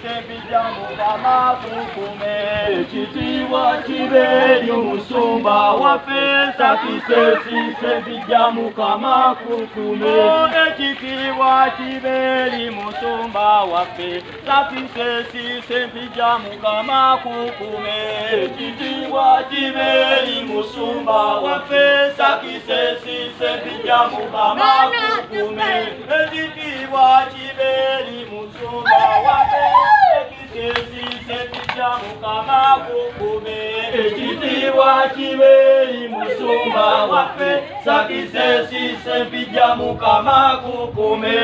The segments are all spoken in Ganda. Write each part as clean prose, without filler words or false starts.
sempija mukama kukume ekitiibwa kiberi omusumba waffe sakisesi sempija mukama kukume ekitiibwa kiberi musumba waffe sakisesi sempija mukama kukume ekitiibwa kiberi musumba waffe sakisesi sempija mukama kukume ekitiibwa kiberi musumba waffe sakisesi sempija mukama kukume ekitiibwa kiberi musumba waffe sakisesi sempija mukama kukume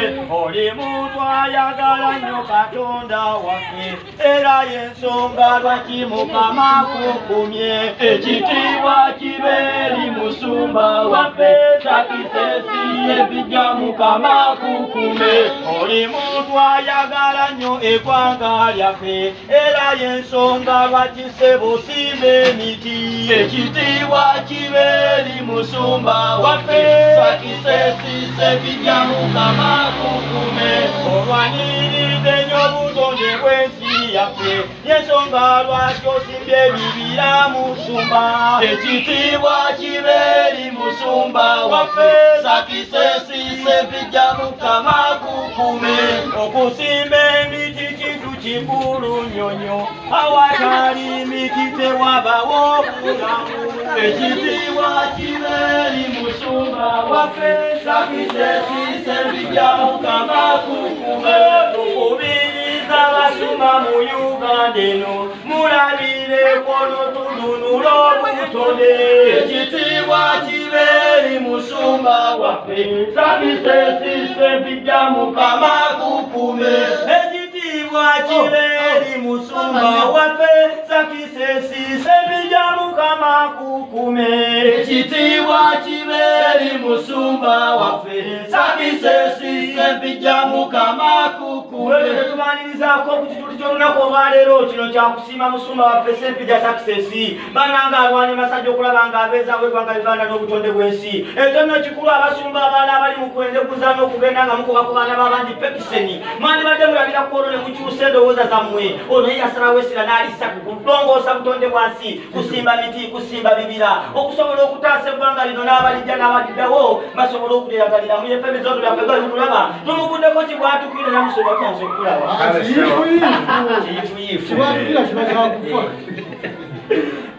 oli muntu ayagala nnyo Katonda waffe era y'ensonga lwaki mukama kukumye ekitiibwa kiberi musumba waffe sakisesi sempija mukama kukume oli muntu ayagala nnyo eggwanga lyaffe era y'ensonga lwaki ssebo simba emiti ekitiibwa kiberi musumba waffe sakisesi sempija mukama kukume olwaniridde nnyo obutonde bw'ensi yaffe y'ensonga lwaki osimbye ebibira musumba ekitiibwa kiberi musumba waffe sakisesi sempija mukama kukume okusimba emiti kintu kikulu nnyo awatali miti tewabawo bulamu ekitiibwa kiberi musumba waffe sakisesi sempija mukama kukume tukubiriza abasumba mu Uganda eno mulabire kono tununula obutone ekitiibwa kiberi musumba waffe sakisesi sempija mukama kukume ekitiibwa kiberi musumba waffe sakisesi sempija mukama kukume ekitiibwa kiberi musumba waffe sakisesi sempija mukama kukume tumanirizaako ku kituli ky'olunaku olwaleero kino kyakusiima musumba waffe sempija sakisesi bananga alwanya masajja okulaba nga abeezaawo eggwanga Uganda n'obutonde bw'ensi ekyo nno kikulu abasumba abaana abali mu kwendekuza n'okugenda nga mukuba ku baana b'abandi pekiseni mwandibadde mulabira kuolo ne mukyusa endowooza zammwe ono ye yasalawo essira n'alissa kulongoosa butonde bwansi kusimba miti kusimba bibira okusobola okutaasa eggwanga lino n'abalijja n'abadiddawo basobola okulyeragalira mu yefe ebizondo byaffe nga bitulaba tumuguddeko kibwatukire namusobola otanze okulaba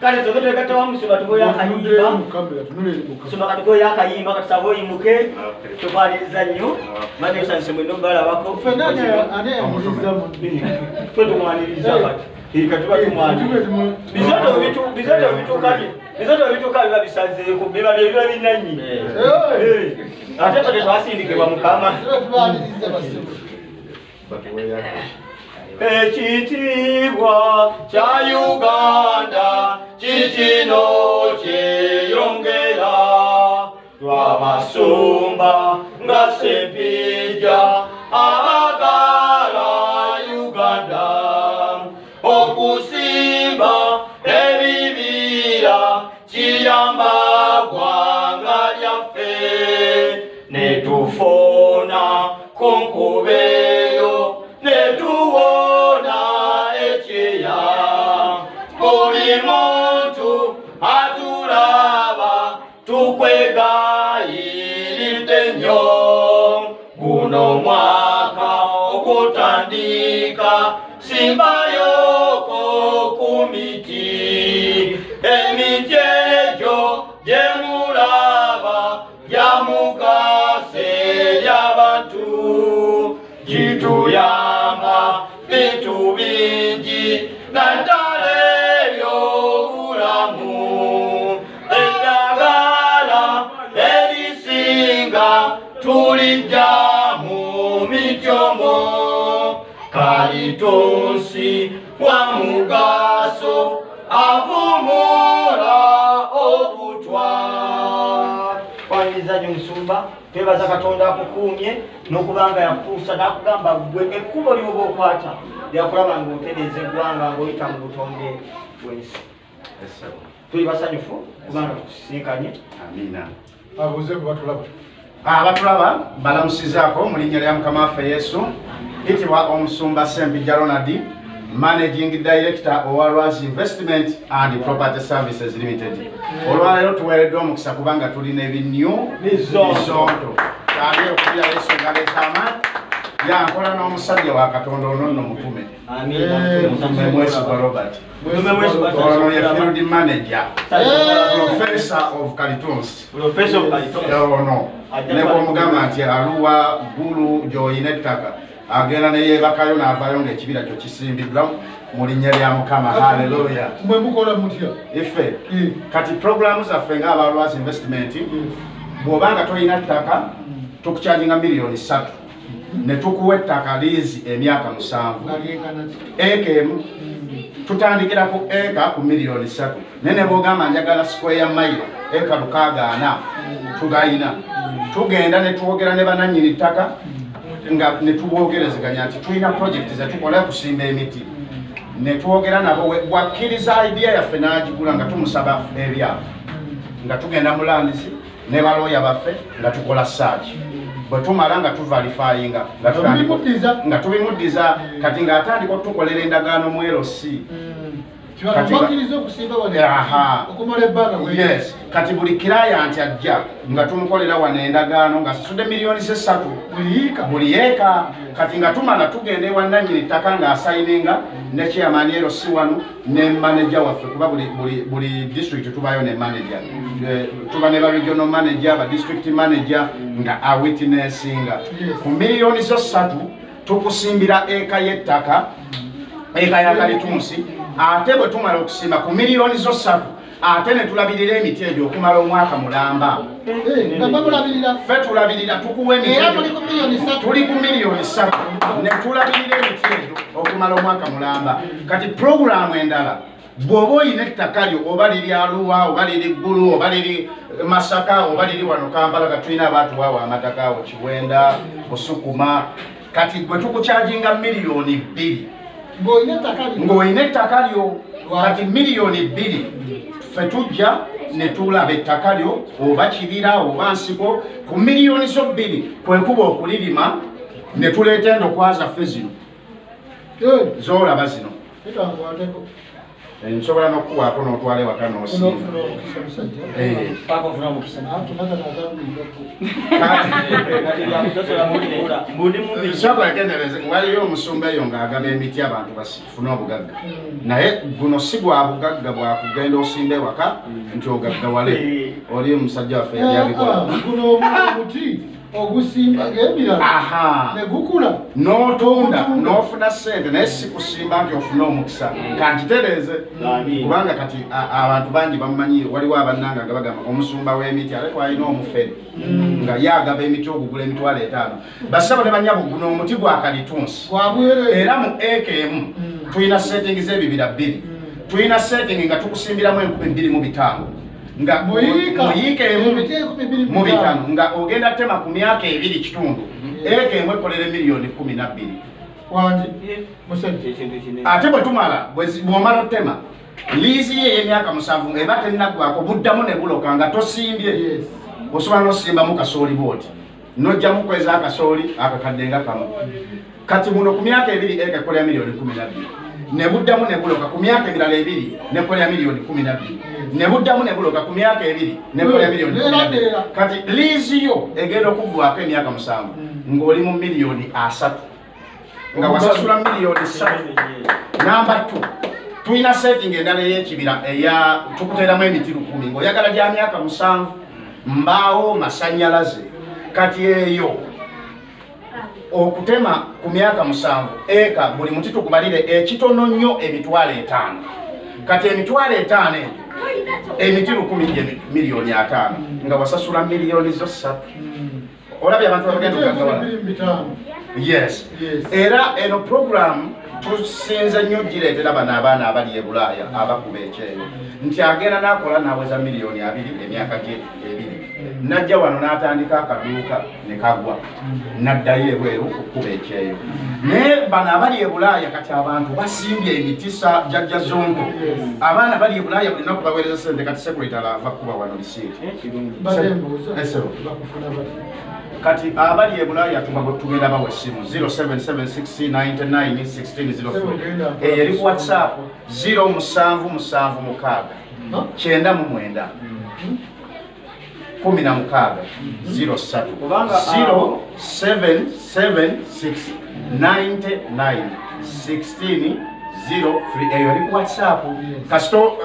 kale toke twekatawa musumba tugoya akayimba musumba katugoya akayimba katusaba oyimuke tukwaniriza nnyo mate osanise mwendo balabako twe tumwaniriza kati katuba tumwaniriza bizoto bituuka biba bisazeeko biba biba binanyi ate tote twasindikibwa mukama ekitiibwa kya Uganda kikino kyeyongera lw'abasumba nga sempija abagala Uganda okusimba ebibira kiyamba ggwanga lyaffe ne tufuna ku nkubeeyo ne tuwona ekyeya buli muntu atulaba tukwegayiridde nnyo guno mwaka ogutandika simbayoko ku miti emiti egyo gye mulaba gya mugaso eri abantu gituyamba bintu bingi naddala ebyobulamu eddagala erisinga tulijja mu miti omwo kalitonsi wa mugaso avumula obutwa kwaniriza nnyo musumba twebaza Katonda akukuumye n'okubanga yakutuusa n'akugamba gwe ekkubo ly'oba okwata lyakulaba ng'otereeza eggwanga ng'oyita mu butonde bw'ensi tuli basanyufu kubanga tukusisinkanye amina abuze kuba tulaba abatulaba balamusizaako mu linnya lya Mukama waffe Yesu. Itibwa Omusumba Sempijja Ronald, Managing Director owa Lwazi Investment and Property Services Limited. Olwaleero tuweereddwa omukisa kubanga tulina ebinyu bizonto. Kyali okubya Yesu nga leetama yankola n'omusajja wa Katonda ono nno mutume. Mutume Mwesigwa Robert. Ono ye Field Manager, Professor of Cartoons. Ono ne bw'omugamba nti aluwa ggulu gy'oyina ettaka agenda ne yeebakayo n'avaayo ng'ekibira kyo kisimbiddwa mu linnya lya Mukama. Haleluya. Mwe mukola mutya? Ife kati programu zaffe ng'aba Lwazi Investment, bw'obanga tolina ttaka tukucharginga miliyoni 3 ne tukuwa ettaka liizi emyaka 7 eka emu. Tutandikira ku eka ku miliyoni 3 nene bw'ogamba njagala square mile eka 640 tugayina tugenda ne tuwogera ne bananyini ttaka nga ne tubogerezeganya nti tulina project zetukola kusimba emiti ne tuwogera nabo bwakkiriza idea yaffe n'agigula nga tumusaba ebyavu nga tugenda mu landisi ne balooya baffe nga tukola search bwe tumala nga tuvalifyinga nga tubimuddiza kati ng'atandika okutukolera endagaano mu LC. Yes, kati buli client ajja nga tumukolera wano endagaano nga asasudde miliyoni 3 buli yeeka. Kati nga tumala tugenda ewa nannyini ttaka ng'asayininga ne chairman LC wano ne manager waffe, kuba buli district tubayo ne manager. Tuba ne ba regional manager, ba district manager nga awitnessinga ku miliyoni 3 tukusimbira eka y'ettaka, eka ya Kalitunsi. Ate bwe tumala okusimba ku miliyoni 3 ate ne tulabirira emiti egyo okumala omwaka mulamba. Ffe tulabirira tukuwa emiti tuli ku miliyoni 3 ne tulabirira emiti egyo okumala omwaka mulamba. Kati programu endala bw'oba oyina ettaka lyo oba liri Arua oba liri Ggulu oba liri Masaka oba liri wano Kampala, katulina abaatuwaawo amataka awo Kiwenda, Busukuma, kati gwe tukucharginga miliyoni 2 ng'oyina ettaka lyo. Kati miliyoni 2 ffe tujja ne tulaba ettaka lyo oba kibira oba nsiko ku miliyoni 2 kwe kuba okulirima ne tuleeta endokwa zaffe zino z'olaba zino. Nsobola n'okukuwaako n'otwala ewaka n'osimba. Sokwegendereze waliyo omusumba eyo ng'agaba emiti abantu basifune obugagga, naye guno si gwa bugagga bwakugenda osimba ewaka nti ogaggawale. Oli omusajja waffe yali abikola ogusimba ng'ebirala ne gukula n'otunda n'ofuna ssente, naye si kusimba nti ofune omukisa. Kankitereeze kubanga kati abantu bangi bamumanyi. Waliwo abannanga nga bagamba omusumba w'emiti ate twalina omufere nga yagaba emiti ogugula emitwalo 5. Basabo ne banyabo guno omuti gwa Kalitunsi era mu eka emu tulina setting z'ebibira 2. Tulina setting nga tukusimbiramu 25,000 nga muyiika emu mu 5 nga ogenda tema ku myaka 2 kitundu eka emu ekolera miliyoni 12. Ate bwe tumala bw'omala otema liizi ye y'emyaka 7 eba tennaggwako buddamu ne buloka nga tosimbye. Osobola n'osimbamu kasooli bwoti n'ojjamu kweza akasooli akakadde nga kamu. Kati muno ku myaka 2 eka ekolera miliyoni 12 ne buddamu ne buloka ku myaka emirala 2 nekolera miliyoni 12 ne buddamu ne buloka ku myaka 2 nekolera miliyoni 12. Kati liizi yo egenda okuggwako emyaka 7 ng'oli mu miliyoni 3 nga wasasula miliyoni 3. Namba 2 tulina setting endala ey'ekibira eya tukuteeramu emiti 10 ng'oyagala gya myaka 7 mbaawo masannyalaze. Kati eyo okutema ku myaka 7 eka buli muti tukubalire ekitono nnyo emitwalo 5. Kati emitwalo 5 emiti 10 miliyoni 5 nga wasasula miliyoni 3. Olabye abantu abagenda okugagawala. Yes. Era eno program tusinze nnyo gireetera bano abaana abali e Bulaaya abakuba ekyeyo nti agenda n'akola n'aweza miliyoni 2 emyaka gye 2 najja wano n'atandika akaduuka ne kagwa n'addayo ebweru okukuba ekyeyo naye bano abali e Bulaaya kati abantu basimbye emitisa jjajja zonto abaana bali e Bulaaya buli naku baweereza ssente kati sekuritala ava kuba wano lisiiti kati abali e Bulaaya tugenda bawa essimu 0776991604 eri ku WhatsApp 0776 999 16 07 776 99 16 eyo eri ku WhatsApp kasito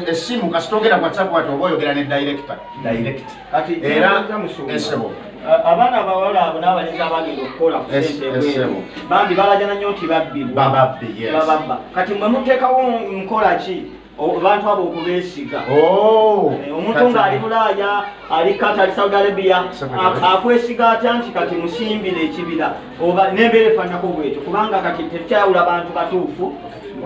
essimu kasitogera ku WhatsApp wati oba oyogera ne direct kati era esebo abaana abawala abo n'abalenzi abagenda okukola ku ssente ebweru bambi balagana nnyo nti babbibwa kati mwe muteekawo nkola ki abantu abo okubeesiga omuntu ng'ali Bulaaya ali Qatar ali Saudi Arabia akwesiga atya nti kati musimbire ekibira oba n'embeera efaanako bwetyo kubanga kati tetukyawula bantu batuufu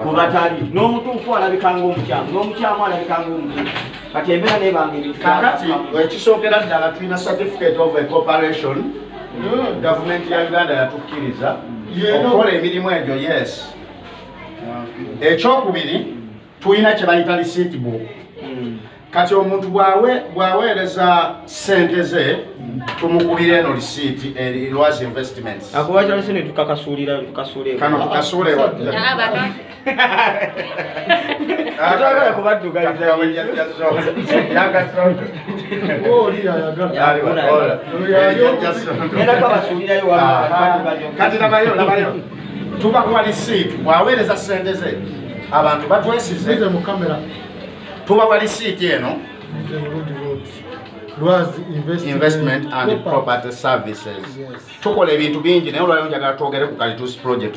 ku batali n'omutuufu alabika ng'omukyamu n'omukyamu alabika ng'omutuufu kati embeera n'ebanga kakati ekisookera ddala tulina certificate of corporation gavumenti ya Uganda yatukkiriza okukola emirimu egyo yes ekyokubiri tulina kye bayita receipt book kati omuntu bw'aweereza ssente ze tumukubira eno receipt eri Lwazi Investments akubakyalo ssente tukasuulire kano tukasuule atwagala kubaddugaliza kati labayo tubakuwa receipt bw'aweereza ssente ze abantu batwesize mu kamera tubawa receipt eno Lwazi Investment and Property Services tukola ebintu bingi naye olwaliro njagala twogere ku Kalituusi project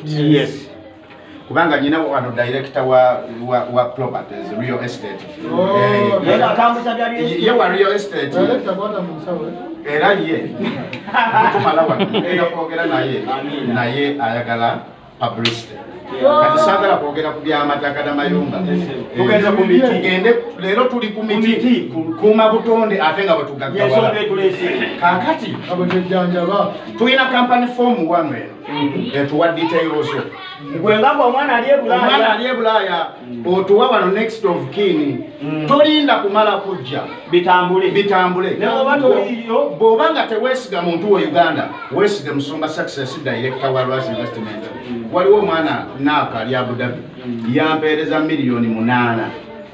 kubanga nyina wano director wa properties real estate ye wa real estate era ye tumala wano era kwogera naye ayagala publicity kati sagala kwogera ku by'amataka n'amayumba tugende leero tuli ku miti kuuma butonde ate nga bwetugaggawala kaakati tulina company form wano etuwa details gwengamba omwana ali e Bulaaya otuwa wano next of kin tolinda kumala kujja bitambule bw'oba nga teweesiga muntu wa Uganda weesige Musumba Success director wa Lwazi Investment waliwo omwana naaka ali Abu Dhabi yampeereza miliyoni 8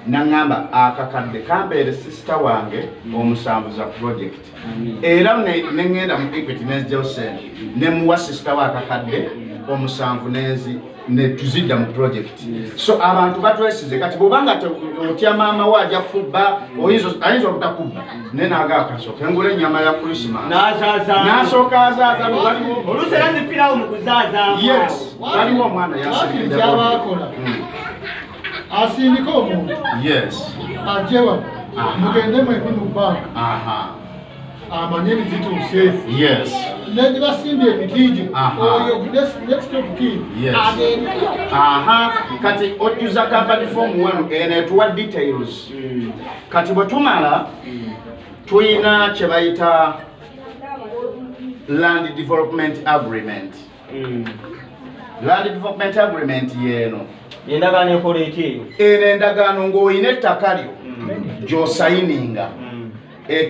nangamba akakadde kampeere sister wange omusambuza project era nengenda mu Equity nezigyawo ssente nemuwa sister wa akakadde omusanvu netuzidda mu project so abantu batwesize kati bw'obanga otya maama we ajja kubba ayinza obutakubba naye naaga akasooka engula ennyama ya Christmas n'asooka azaaza oluusi era zipirawo mu kuzaazaamu yes waliwo omwana yabakola asindika omuntu yes ajewa mugende mwekwe mu banka amanye bizituuse yes nendi basimbye emitigi oyo next of kin kati ojuza company form wano enetuwa details kati bwe tumala tulina kye bayita land development agreement land development agreement yeeno endagaano ekola etya eyo eno endagaano ng'olina ettaka lyo gy'osayininga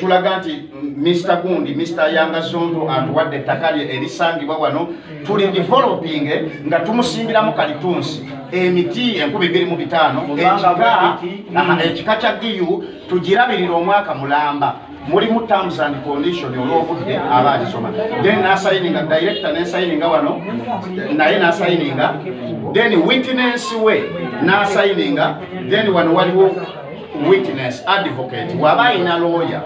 tulaga nti Mr. Gundi, Mr. Yanga Zonto atuwadde ettaka lye erisangibwa wano tuli developing nga tumusimbiramu Kalituusi emiti 25 ekika kya GU tugirabirira omwaka mulamba mulimu terms and condition olw'obudde aba agisoma then nasayininga director nesayininga wano naye nasayininga then witness we nasayininga then wano waliwo witness advocate waba ayina lawyer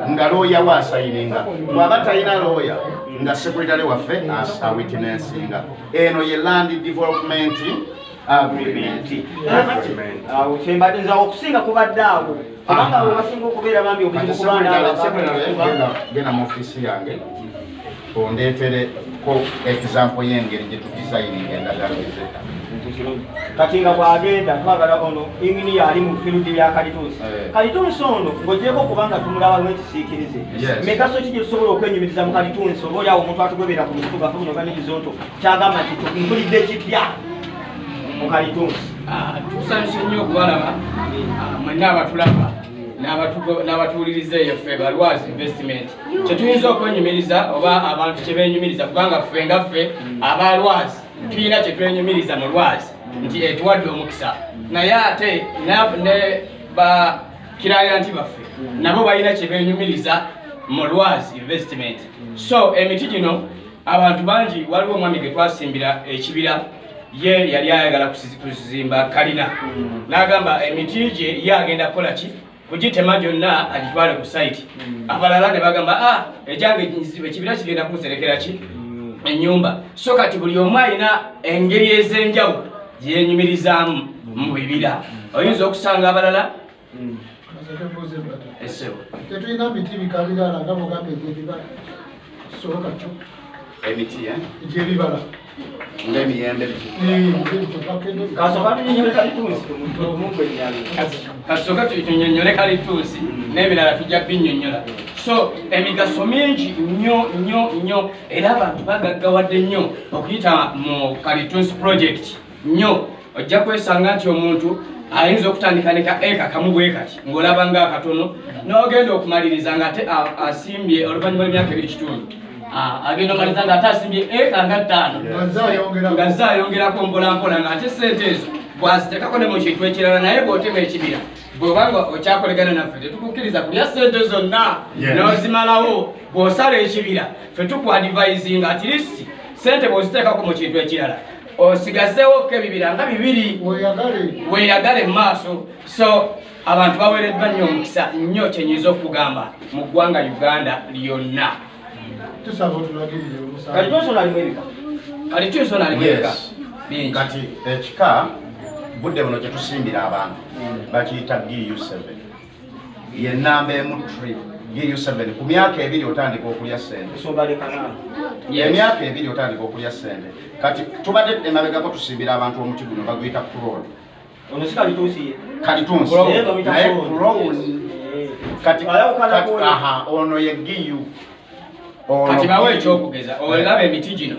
nga lawyer wa asayininga waba tayina lawyer nga secretary waffe asa witnessinga eno ye land development agreement kyembadinza okusinga kubadde awo kubanga webasinga okubeera bambi obuzibu kubaana genda mu office yange ondeetere ko example y'engeri gye tudesigning endagano ezetta. Kati nga bw'agenda twagala ono inginiya ali mu field ya kalitunsi. Kalitunsi ono ng'ogyeko kubanga tumulaba lw'ekisiikirize. Migaso ki gyetusobola okwenyumiriza mu kalitunsi oba oli awo omuntu atugobera ku mututu gafe guno ganibizonto kyagamba nti tumpulidde ekipya mu kalitunsi. Tusanyuse nnyo okubalaba mwenna abatulaba n'abatuwuliriza eyo ffe balwazi investment kyetuyinza okwenyumiriza oba abantu kye beenyumiriza kubanga ffe nga ffe abalwazi tulina kye twenyumiriza mu lwazi nti etuwadde omukisa naye ate ne bakirayanti baffe nabo balina kye beenyumiriza mu lwazi investment. So emiti gino abantu bangi waliwo omwami ge twasimbira ekibira ye yali ayagala kuzimba kalina n'agamba emiti gye ye agenda kukola ki kugitema gyonna agitwale ku site. Abalala ne bagamba ekyange ekibira kigenda kunserekera ki ennyumba. So kati buli omu alina engeri ez'enjawulo gye yeenyumirizaamu mu bibira. Oyinza okusanga abalala tetulina miti bikabirala nga mugambe egyebibala soboka kyo emiti egyebibala ng'emiyembe kasooka tunyonnyole kalitunsi n'ebirala tujja binnyonnyola. So emigaso mingi nnyo era abantu bagaggawadde nnyo okuyita mu kalitunsi project nnyo. Ojja kwesanga nti omuntu ayinza okutandika ne ka eka kamu bwe kati ng'olaba ng'akatono n'ogenda okumaliriza ng'ate asimbye oluvannyuma lw'emyaka 2.5 agenda omaliriza ng'ate asimbye eka nga 5 nga zaayongerako mpolampola ng'ate sente ezo bw'azitekako ne mu kintu ekirala naye bw'otema ekibira bw'obanga okyakolegana naffe tetukukkiriza kulya sente zonna n'ozimalawo bw'osala ekibira ffe tukwadvisinga at least sente bw'oziteekako mu kintu ekirala osigazeewo ko ebibira nga 2 weeyagale mu maaso. So abantu baweereddwa nnyo omukisa nnyo kyenyinza okugamba mu ggwanga Uganda lyonna. Kalitunsi ono alimu ebika bingi. Kati ekika budde buno kye tusimbira abantu bakiyita GU7 ye nnamba emu tree. GU7 ku myaka 2 otandika okulya sente. Emyaka 2 otandika okulya sente. Kati tubadde emabegako tusimbira abantu omuti guno baguyita kurol. Ono si kalitunsi. Kalitunsi. Naye kurol kati ono ye GU. Kati bawe ekyokugeza olaba emiti gino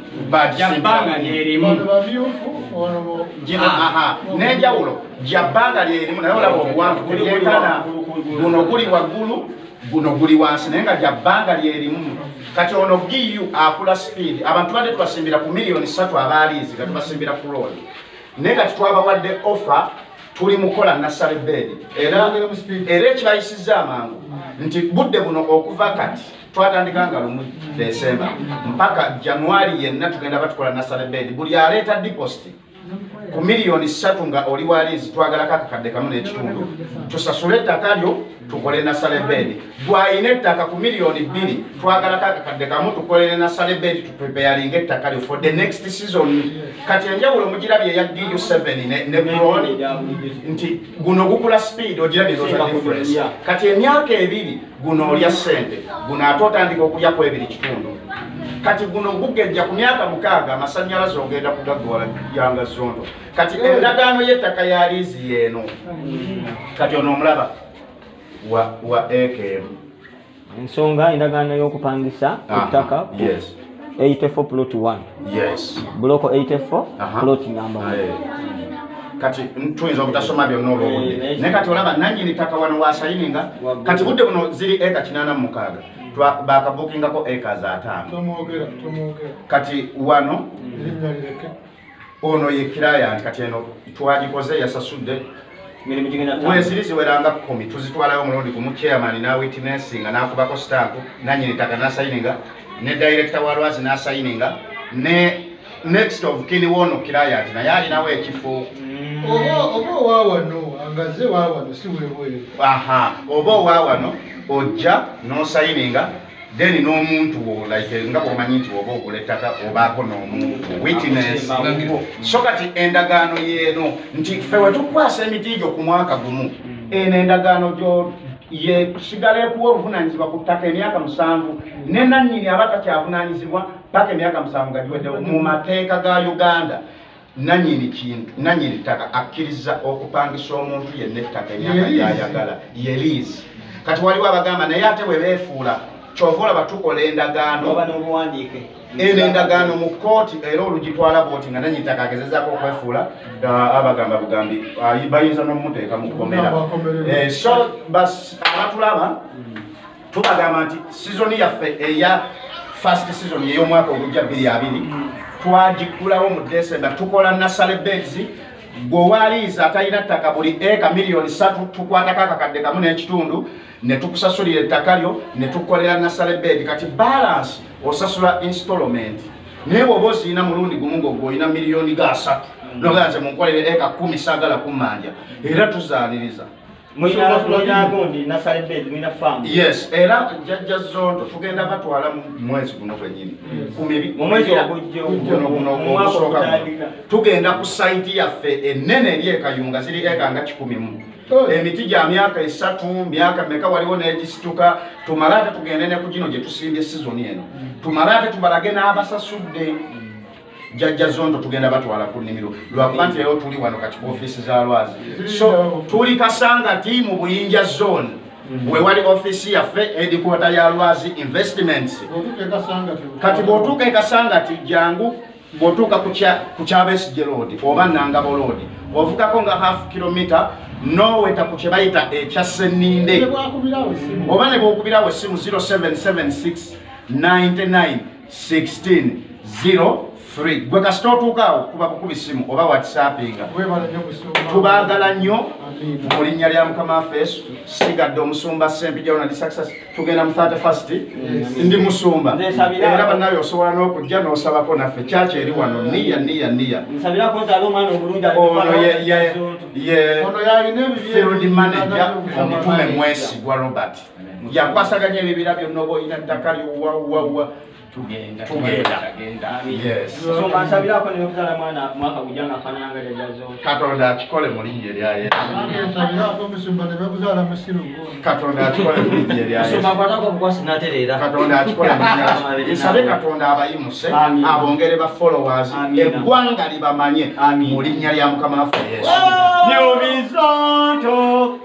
jabbanga lyerimu n'enjawulo jabbanga lyerimu naye olaba obuwanvu bulyenkana guno guli waggulu guno guli wansi naye nga jabbanga lyerimu. Kati ono GU akula speed abantu badde tubasimbira ku miliyoni 3 abaalizi nga tubasimbira ku road naye kati twabawadde offer tuli mukola nasale bed era ekibayisiza amangu nti budde buno okuva kati twatandika nga 1 December mpaka January yenna tugenda batukola nasale bed buli aleeta deposit ku miliyoni 3 nga oli walizi twagala kakadde kamu n'ekitundu tusasule ettaka lyo tukole nasale bed bw'ayina ettaka ku miliyoni 2 twagala kakadde kamu tukolere nasale bed tupreparing ettaka lyo for the next season. Kati enjawulo mugirabye ya GU7 ne Broni nti guno gukula speed ogirabye roza difference. Kati emyaka 2 guno olya sente guno ate otandika okulya ku 2 kitundu. Kati guno gugejja ku myaka 6 amasannyalaze ogenda kugaggawala yanga zondo. Kati endagaano y'ettaka ya liizi yeeno kati ono omulaba wa AKM ensonga endagaano y'okupangisa ettaka 84 plot 1 block 84 plot number 1. Kati tuyinza obutasoma byonna olw'obudde naye kati olaba nannyini ttaka wano wasayininga kati budde buno ziri eka 86 bakabukingako acres 5 kati wano ono ye client kati eno twagikoze yasasudde mweziri ziweranga 10 tuzitwalayo omulundi gumu chairman na witnessinga nakubako stamp nannyini ttaka nasayininga ne director wa lwazi nasayininga ne next of kin wono client naye alinawo ekifo oba owawano angaze wawano si wewewe oba owawano ojja nosayininga then n'omuntu wo like nga bw'omanyi nti oba ogula ettaka obaako n'omuntu witness. So kati endagaano yeeno nti ffe we tukwasa emiti gyo ku mwaka gumu eno endagaano gyo ye kusigala ekuwa obuvunaanyizibwa ku ttaka emyaka 7 ne nannyini aba takyavunaanyizibwa paka emyaka 7 nga giwedde mu mateeka ga Uganda nanyini kintu nanyini ttaka akkiriza okupangisa omuntu yenna ettaka emyaka gy'ayagala ye lease. Kati waliwo abagamba naye ate bwe beefuula kyova olaba tukola endagaano eno endagaano mu kkooti era olugitwala booti nga nanyini ttaka agezezaako okwefuula abagamba bugambi bayinza n'omuteeka mu kkomera. So abatulaba tubagamba nti sizoni yaffe eya first season ey'omwaka ogujja 2020 twagigulawo mu December tukola nasale beds gwewaaliiza atalina ttaka buli eka miliyoni 3 tukwatako akakadde kamu n'ekitundu ne tukusasulira ettaka lyo ne tukolera nasale bed kati balance osasula installment naye bw'oba osiina mulundi gumu ng'ogwolina miliyoni ga 3 noganze munkolere eka 10 saagala kummanja era tuzaaniriza. Yes, era jajja zondo tugenda batwala mwezi guno gwennyini. Mwezi ogujja tugenda ku site yaffe ennene eri ekayunga ziri eka nga 10. Emiti gya myaka 3 myaka meka waliwo n'egisituka tumale ate tugende ne ku gino gye tusimbye season eno tumale ate tubalage n'abasasudde. Jajja zondo tugenda batwala ku nnimiro lwakuba nti leero tuli wano kati ku ofiisi za Lwazi. So tuli Kasangati mu Buyinja zone we wali ofiisi yaffe headquarter ya Lwazi Investments. Kati bw'otuuka e Kasangati jangu bw'otuuka ku Kyabesige Road oba Nangabo Road ovukako nga half kilometer noweta ku kye bayita ekya Senninde oba ne bw'okubirawo essimu 0776 99 16 03 gwe kasita otuukaawo kuba kukuba essimu oba whatsappinga. Tubaagala nnyo mu linnya lya Mukama waffe Yesu. Sigadde omusumba Sempijja na success tugenda mu 31st ndi musumba era bannaye osobola n'okujja n'osabako naffe kyaki eri wano niya field manager omutume mwesigwa Robert yakwasaganya ebibira byonna oba olina ttaka lyowawawa tugenda. Yes. So mansabirako ne okuzala mwana mwaka gujanga afananga jajazo. Katonda akikole mu linnya lya Yesu. Mansabirako musumba ne bakuzala musiru ngo. Katonda akikole mu linnya lya Yesu. So makwatako kukwasi naterera. Katonda akikole mu linnya lya Yesu. Sabe Katonda abayimuse abongere ba followers eggwanga libamanye mu linnya lya Mukama waffe Yesu. Nyobizonto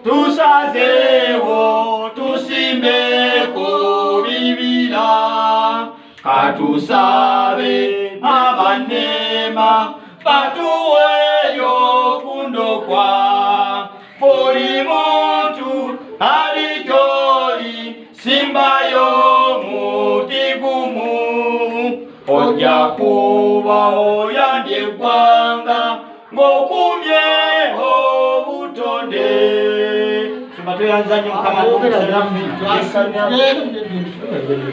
tusazewo tusimbeko bibira katusabe abanema batuweyo kundokwa buli muntu alijoli simbayo mutigumu ojja kuba oyambye eggwanga ng'okumyeho obutonde. Tuyanza nnyo Mukama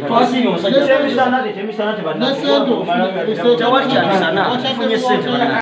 twasiimye omusajja temisana tebanna tewali kyamisana tufunye ssente